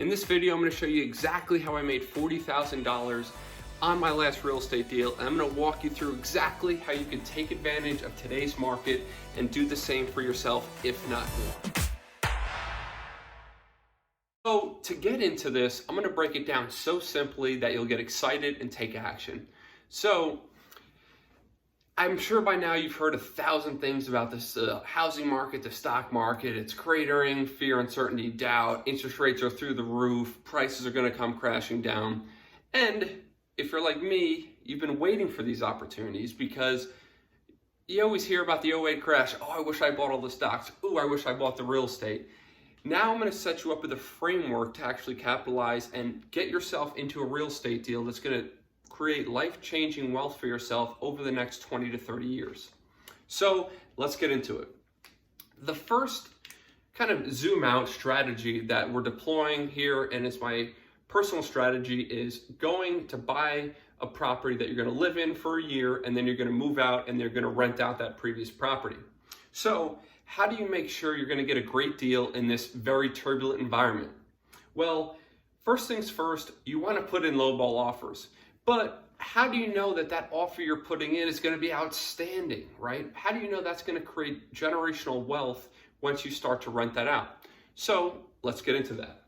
In this video, I'm going to show you exactly how I made $40,000 on my last real estate deal. And I'm going to walk you through exactly how you can take advantage of today's market and do the same for yourself, if not more. So to get into this, I'm going to break it down so simply that you'll get excited and take action. So I'm sure by now you've heard 1,000 things about this housing market, the stock market. It's cratering, fear, uncertainty, doubt, interest rates are through the roof, prices are going to come crashing down. And if you're like me, you've been waiting for these opportunities because you always hear about the '08 crash. Oh, I wish I bought all the stocks. Ooh, I wish I bought the real estate. Now I'm going to set you up with a framework to actually capitalize and get yourself into a real estate deal that's going to create life-changing wealth for yourself over the next 20 to 30 years. So let's get into it. The first kind of zoom out strategy that we're deploying here, and it's my personal strategy, is going to buy a property that you're going to live in for a year, and then you're going to move out and they're going to rent out that previous property. So how do you make sure you're going to get a great deal in this very turbulent environment? Well, first things first, you want to put in lowball offers. But how do you know that that offer you're putting in is going to be outstanding, right? How do you know that's going to create generational wealth once you start to rent that out? So let's get into that.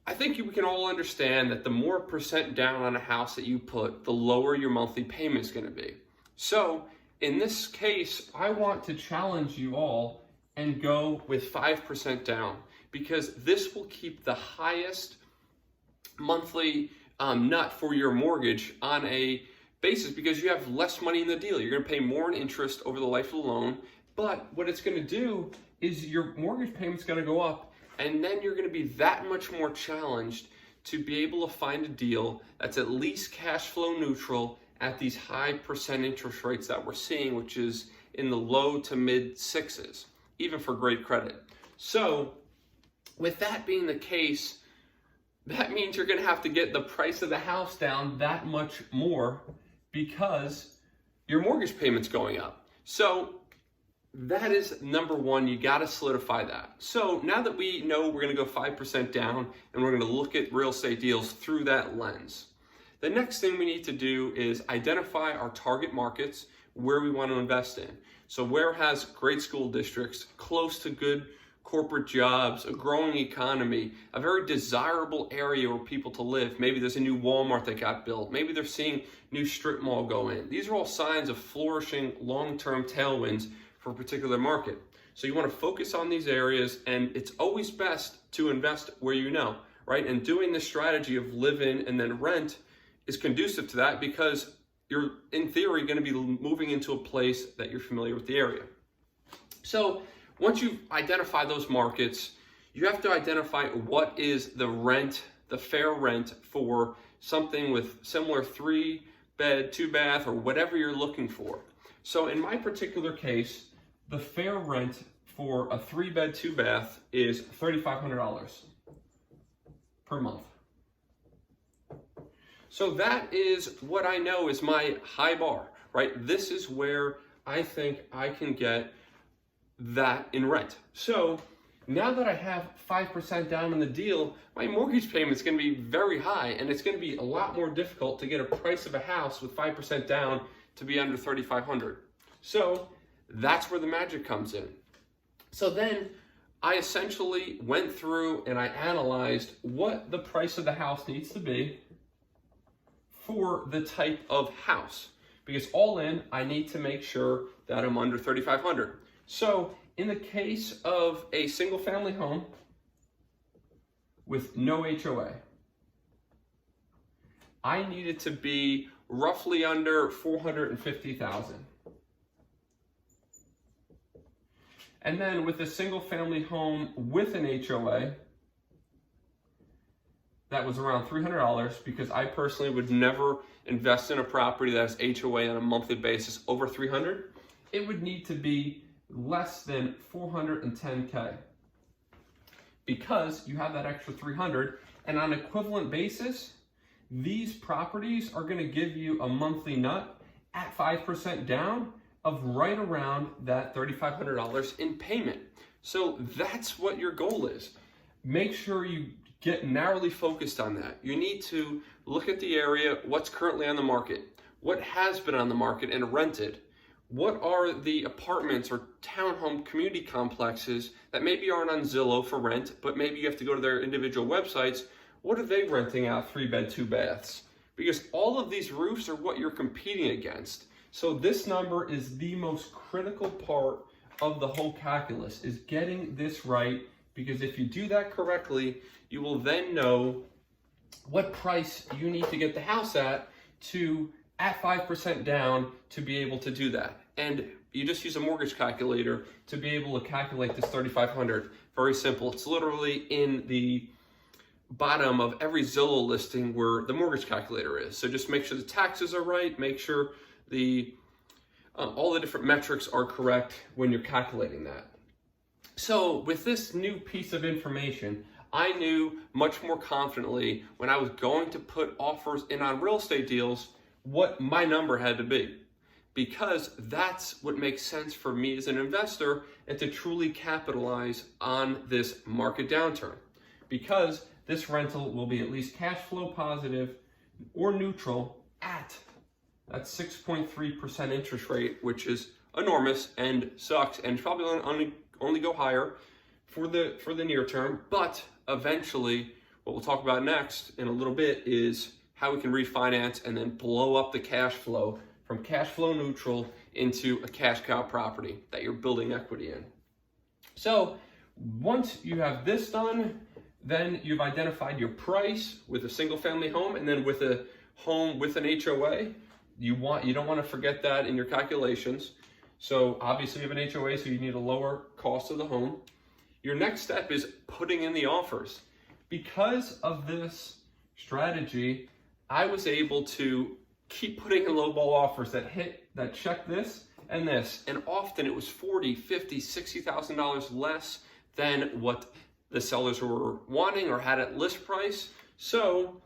I think we can all understand that the more percent down on a house that you put, the lower your monthly payment is going to be. So in this case, I want to challenge you all and go with 5% down, because this will keep the highest monthly nut for your mortgage on a basis, because you have less money in the deal. You're going to pay more in interest over the life of the loan, but what it's going to do is your mortgage payment's going to go up, and then you're going to be that much more challenged to be able to find a deal that's at least cash flow neutral at these high percent interest rates that we're seeing, which is in the low to mid sixes, even for great credit. So with that being the case, that means you're going to have to get the price of the house down that much more because your mortgage payment's going up. So that is number one. You got to solidify that. So now that we know we're going to go 5% down and we're going to look at real estate deals through that lens, the next thing we need to do is identify our target markets where we want to invest in. So where has great school districts, close to good corporate jobs, a growing economy, a very desirable area where people to live. Maybe there's a new Walmart that got built. Maybe they're seeing new strip mall go in. These are all signs of flourishing long-term tailwinds for a particular market. So you want to focus on these areas, and it's always best to invest where you know, right? And doing this strategy of live in and then rent is conducive to that because you're, in theory, going to be moving into a place that you're familiar with the area. So once you've identified those markets, you have to identify what is the rent, the fair rent for something with similar 3-bed, 2-bath, or whatever you're looking for. So in my particular case, the fair rent for a 3-bed, 2-bath is $3,500 per month. So that is what I know is my high bar, right? This is where I think I can get that in rent. So now that I have 5% down on the deal, my mortgage payment is going to be very high, and it's going to be a lot more difficult to get a price of a house with 5% down to be under $3,500. So that's where the magic comes in. So then I essentially went through and I analyzed what the price of the house needs to be for the type of house, because all in, I need to make sure that I'm under $3,500. So in the case of a single family home with no HOA, I needed to be roughly under $450,000. And then with a single family home with an HOA, that was around $300, because I personally would never invest in a property that has HOA on a monthly basis over $300. It would need to be less than $410K, because you have that extra $300, and on an equivalent basis, these properties are going to give you a monthly nut at 5% down of right around that $3,500 in payment. So that's what your goal is. Make sure you get narrowly focused on that. You need to look at the area, what's currently on the market, what has been on the market and rented, what are the apartments or townhome community complexes that maybe aren't on Zillow for rent, but maybe you have to go to their individual websites. What are they renting out 3-bed, 2 baths? Because all of these roofs are what you're competing against. So this number is the most critical part of the whole calculus, is getting this right, because if you do that correctly, you will then know what price you need to get the house at 5% down to be able to do that. And you just use a mortgage calculator to be able to calculate this $3,500. Very simple. It's literally in the bottom of every Zillow listing where the mortgage calculator is. So just make sure the taxes are right, make sure all the different metrics are correct when you're calculating that. So with this new piece of information, I knew much more confidently when I was going to put offers in on real estate deals what my number had to be, because that's what makes sense for me as an investor and to truly capitalize on this market downturn. Because this rental will be at least cash flow positive or neutral at that 6.3% interest rate, which is enormous and sucks, and probably only go higher for the near term. But eventually, what we'll talk about next in a little bit is how we can refinance and then blow up the cash flow from cash flow neutral into a cash cow property that you're building equity in. So once you have this done, then you've identified your price with a single family home, and then with a home with an HOA. You don't want to forget that in your calculations. So obviously you have an HOA, so you need a lower cost of the home. Your next step is putting in the offers. Because of this strategy, I was able to keep putting in lowball offers that check this and this, and often it was $40,000, $50,000, $60,000 less than what the sellers were wanting or had at list price. So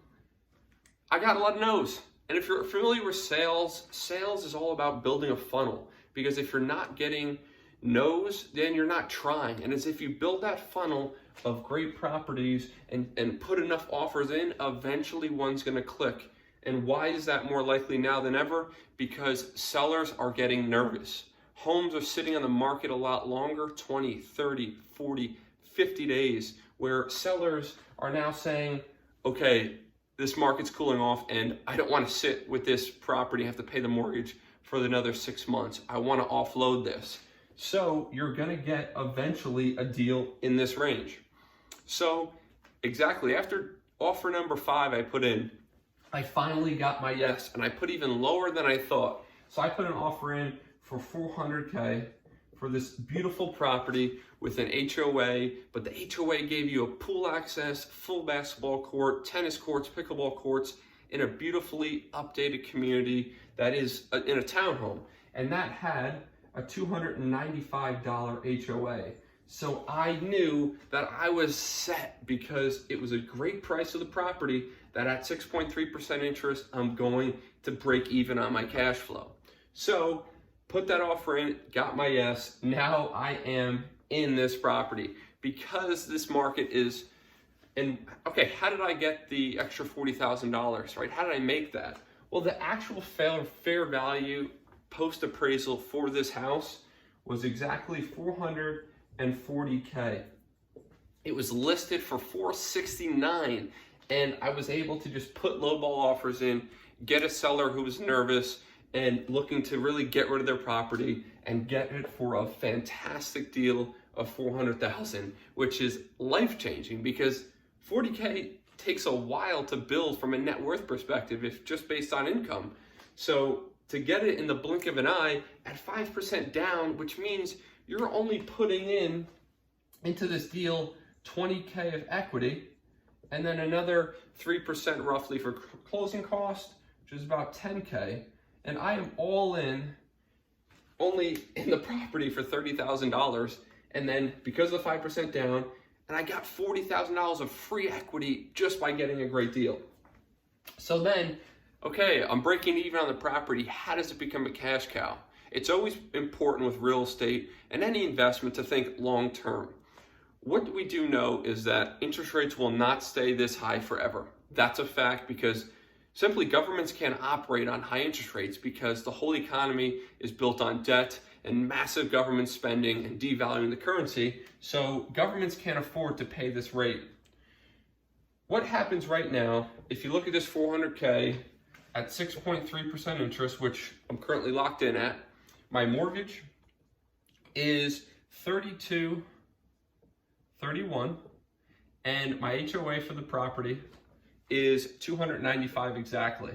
I got a lot of no's. And if you're familiar with sales is all about building a funnel, because if you're not getting no's, then you're not trying. And as if you build that funnel of great properties and put enough offers in, eventually one's going to click. And why is that more likely now than ever? Because sellers are getting nervous. Homes are sitting on the market a lot longer, 20, 30, 40, 50 days, where sellers are now saying, okay, this market's cooling off and I don't want to sit with this property, have to pay the mortgage for another 6 months. I want to offload this. So you're going to get eventually a deal in this range. So exactly after offer number 5 I put in, I finally got my yes, and I put even lower than I thought. So I put an offer in for $400K for this beautiful property with an HOA, but the HOA gave you a pool access, full basketball court, tennis courts, pickleball courts in a beautifully updated community that is in a townhome. And that had a $295 HOA. So I knew that I was set because it was a great price of the property that at 6.3% interest, I'm going to break even on my cash flow. So put that offer in, got my yes. Now I am in this property because this market is, and okay, how did I get the extra $40,000, right? How did I make that? Well, the actual fair value post appraisal for this house was exactly $440K. It was listed for $469, and I was able to just put lowball offers in, get a seller who was nervous and looking to really get rid of their property and get it for a fantastic deal of $400,000, which is life-changing because $40K takes a while to build from a net worth perspective, if just based on income. So to get it in the blink of an eye at 5% down, which means you're only putting into this deal $20K of equity, and then another 3% roughly for closing cost, which is about $10K. And I am all in, only in the property for $30,000. And then because of the 5% down, and I got $40,000 of free equity just by getting a great deal. So then, okay, I'm breaking even on the property. How does it become a cash cow? It's always important with real estate and any investment to think long term. What we do know is that interest rates will not stay this high forever. That's a fact, because simply governments can't operate on high interest rates because the whole economy is built on debt and massive government spending and devaluing the currency. So governments can't afford to pay this rate. What happens right now, if you look at this 400K at 6.3% interest, which I'm currently locked in at, my mortgage is $32.31, and my HOA for the property is $295 exactly.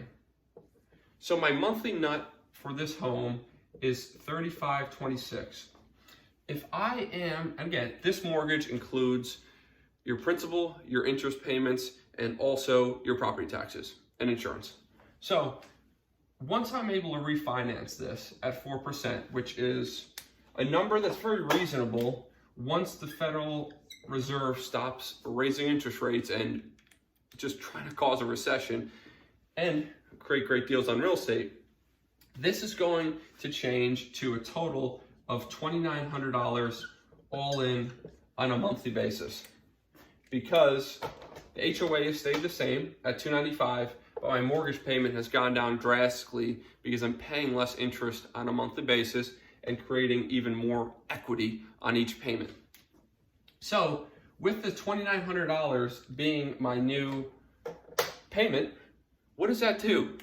So my monthly nut for this home is $35.26. If I am, again, this mortgage includes your principal, your interest payments, and also your property taxes and insurance. So once I'm able to refinance this at 4%, which is a number that's very reasonable once the Federal Reserve stops raising interest rates and just trying to cause a recession and create great deals on real estate, this is going to change to a total of $2,900 all in on a monthly basis, because the HOA has stayed the same at $295, but my mortgage payment has gone down drastically because I'm paying less interest on a monthly basis and creating even more equity on each payment. So with the $2,900 being my new payment, what does that do?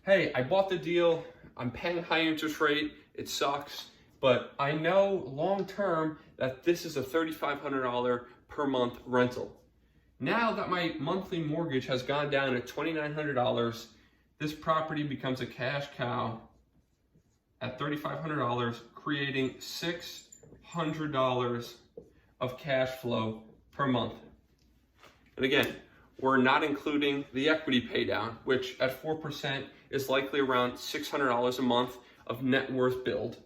Hey, I bought the deal, I'm paying high interest rate, it sucks, but I know long-term that this is a $3,500 per month rental. Now that my monthly mortgage has gone down to $2,900, this property becomes a cash cow at $3,500, creating $600 of cash flow per month. And again, we're not including the equity pay down, which at 4% is likely around $600 a month of net worth build,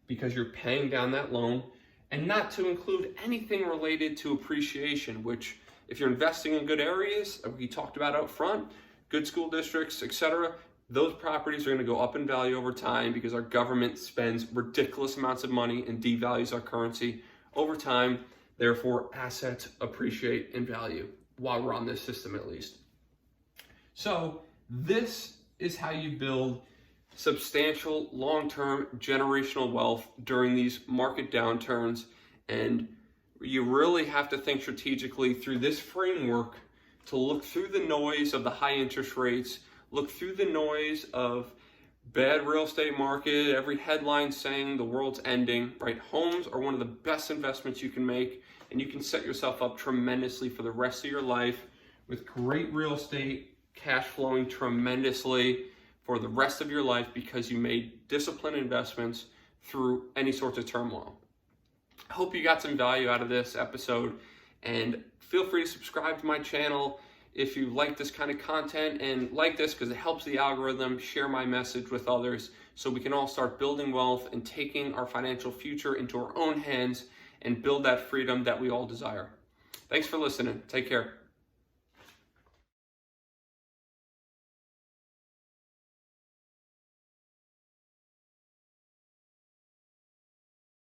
because you're paying down that loan, and not to include anything related to appreciation, which if you're investing in good areas, we talked about out front, good school districts, etc., those properties are going to go up in value over time because our government spends ridiculous amounts of money and devalues our currency over time. Therefore, assets appreciate in value while we're on this system, at least. So this is how you build substantial long-term generational wealth during these market downturns, and you really have to think strategically through this framework to look through the noise of the high interest rates, look through the noise of bad real estate market, every headline saying the world's ending, right? Homes are one of the best investments you can make, and you can set yourself up tremendously for the rest of your life with great real estate, cash flowing tremendously for the rest of your life because you made disciplined investments through any sorts of turmoil. I hope you got some value out of this episode, and feel free to subscribe to my channel if you like this kind of content, and like this because it helps the algorithm. Share my message with others so we can all start building wealth and taking our financial future into our own hands and build that freedom that we all desire. Thanks for listening. Take care.